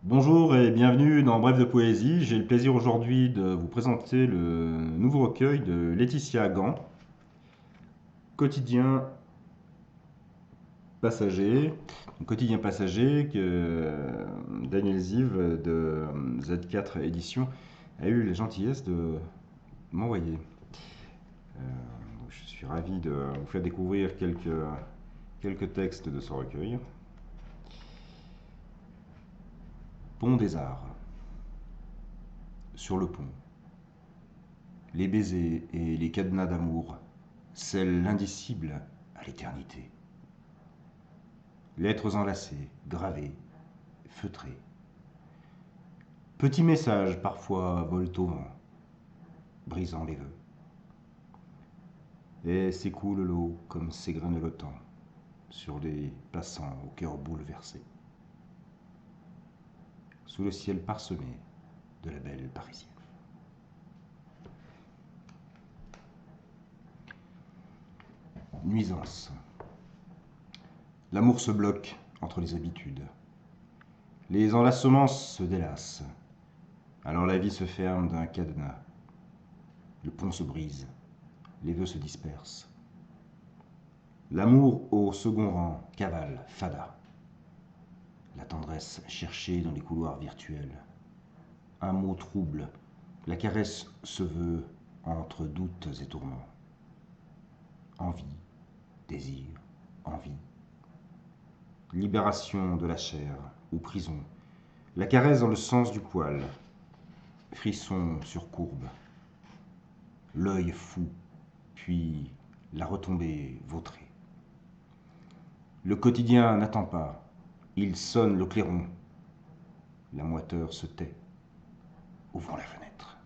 Bonjour et bienvenue dans Bref de Poésie. J'ai le plaisir aujourd'hui de vous présenter le nouveau recueil de Laetitia Gant, Quotidien passager. Quotidien passager que Daniel Ziv de Z4 Éditions a eu la gentillesse de m'envoyer. Je suis ravi de vous faire découvrir quelques textes de ce recueil. Pont des Arts. Sur le pont. Les baisers et les cadenas d'amour scellent l'indicible à l'éternité. Lettres enlacées, gravées, feutrées. Petits messages parfois volent au vent, brisant les vœux. Et s'écoule l'eau comme s'égrène le temps sur les passants au cœur bouleversé, sous le ciel parsemé de la belle Parisienne. Nuisance. L'amour se bloque entre les habitudes. Les enlacements se délassent. Alors la vie se ferme d'un cadenas. Le pont se brise. Les vœux se dispersent. L'amour au second rang cavale, fada. La tendresse cherchée dans les couloirs virtuels. Un mot trouble. La caresse se veut entre doutes et tourments. Envie, désir, envie. Libération de la chair ou prison. La caresse dans le sens du poil. Frisson sur courbe. L'œil fou, puis la retombée vautrée. Le quotidien n'attend pas. Il sonne le clairon. La moiteur se tait. Ouvrons la fenêtre.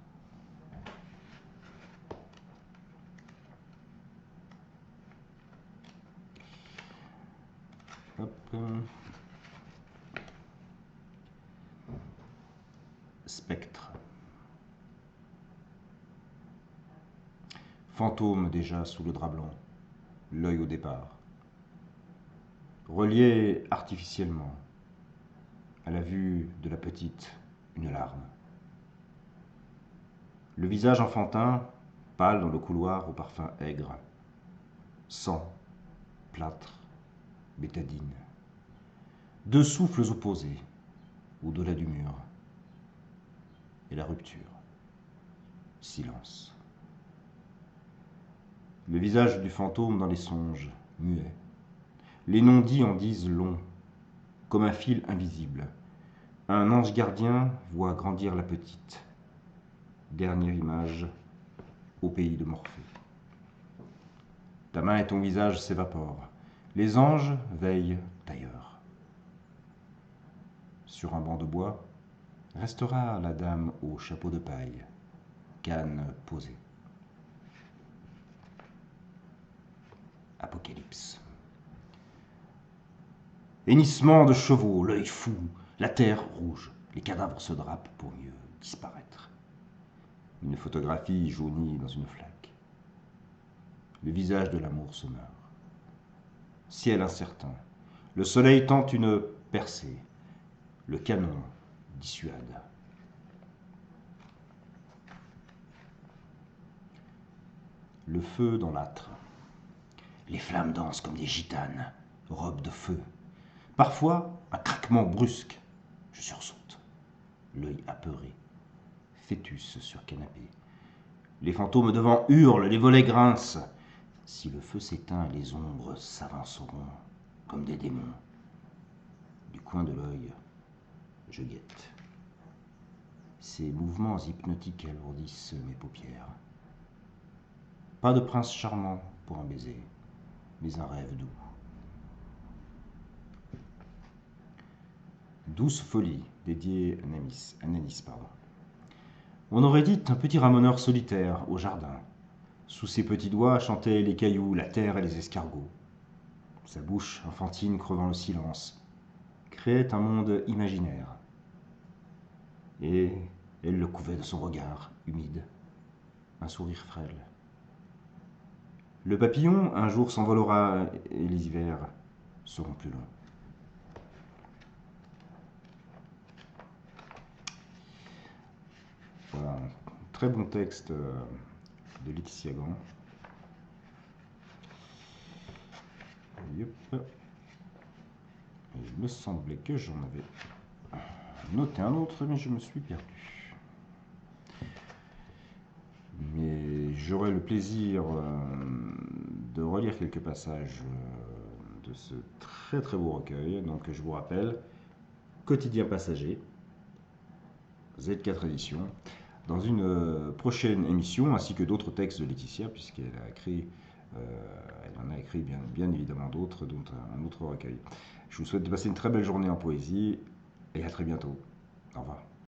Hop. Spectre. Fantôme déjà sous le drap blanc, l'œil au départ. Relié artificiellement, à la vue de la petite, une larme. Le visage enfantin, pâle dans le couloir au parfum aigre. Sang, plâtre, bétadine. Deux souffles opposés, au-delà du mur. Et la rupture. Silence. Le visage du fantôme dans les songes, muet. Les non-dits en disent long, comme un fil invisible. Un ange gardien voit grandir la petite. Dernière image, au pays de Morphée. Ta main et ton visage s'évaporent. Les anges veillent ailleurs. Sur un banc de bois, restera la dame au chapeau de paille, canne posée. Apocalypse. Hennissement de chevaux, l'œil fou, la terre rouge, les cadavres se drapent pour mieux disparaître. Une photographie jaunie dans une flaque. Le visage de l'amour se meurt. Ciel incertain. Le soleil tente une percée. Le canon dissuade. Le feu dans l'âtre. Les flammes dansent comme des gitanes, robes de feu. Parfois, un craquement brusque. Je sursaute. L'œil apeuré. Fœtus sur canapé. Les fantômes devant hurlent, les volets grincent. Si le feu s'éteint, les ombres s'avanceront comme des démons. Du coin de l'œil, je guette. Ces mouvements hypnotiques alourdissent mes paupières. Pas de prince charmant pour un baiser, mais un rêve doux. Douce folie, dédiée à Nanis. On aurait dit un petit ramoneur solitaire au jardin. Sous ses petits doigts chantaient les cailloux, la terre et les escargots. Sa bouche enfantine crevant le silence créait un monde imaginaire. Et elle le couvait de son regard humide, un sourire frêle. Le papillon un jour s'envolera et les hivers seront plus longs. très bon texte de Laetitia Gand. Yep. Et il me semblait que j'en avais noté un autre, mais je me suis perdu. Mais j'aurai le plaisir de relire quelques passages de ce très très beau recueil. Donc je vous rappelle, Quotidien passager, Z4 éditions, dans une prochaine émission, ainsi que d'autres textes de Laetitia, puisqu'elle a écrit, elle en a écrit bien évidemment d'autres, dont un autre recueil. Je vous souhaite de passer une très belle journée en poésie, et à très bientôt. Au revoir.